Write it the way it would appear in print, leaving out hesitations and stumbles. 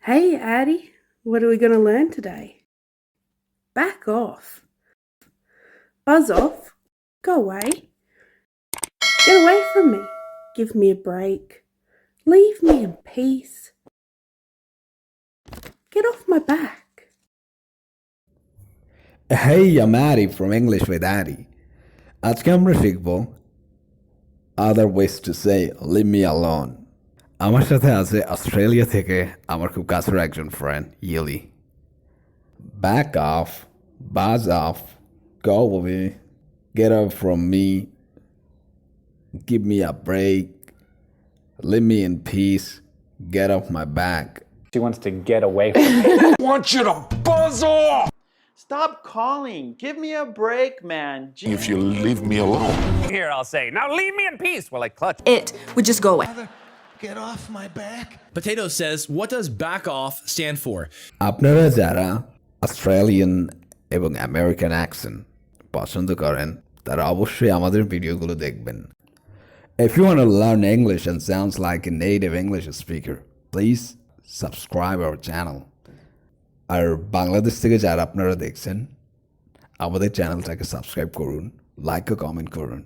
Hey, Addie, what are we going to learn today? Back off. Buzz off. Go away. Get away from me. Give me a break. Leave me in peace. Get off my back. Hey, I'm Addy from English with Addy. আজকে আমরা শিখব other ways to say leave me alone. আমার সাথে আছে Australia থেকে আমার খুব কাছের একজন friend yearly. Back off, buzz off, go away, get up from me, give me a break, leave me in peace, get off my back. She wants to get away from me. I want you to buzz off! Stop calling. Give me a break, man. If you leave me alone. Here, I'll say, now leave me in peace while I clutch. It would just go away. Get off my back. Potato says, what does back off stand for? আপনারা যারা Australian এবং American accent পছন্দ করেন তারা অবশ্যই আমাদের ভিডিওগুলো দেখবেন। If you want to learn English and sounds like a native English speaker, please subscribe our channel. আর বাংলাদেশ থেকে যারা আপনারা দেখছেন আমাদের চ্যানেলটাকে সাবস্ক্রাইব করুন, লাইক ও কমেন্ট করুন।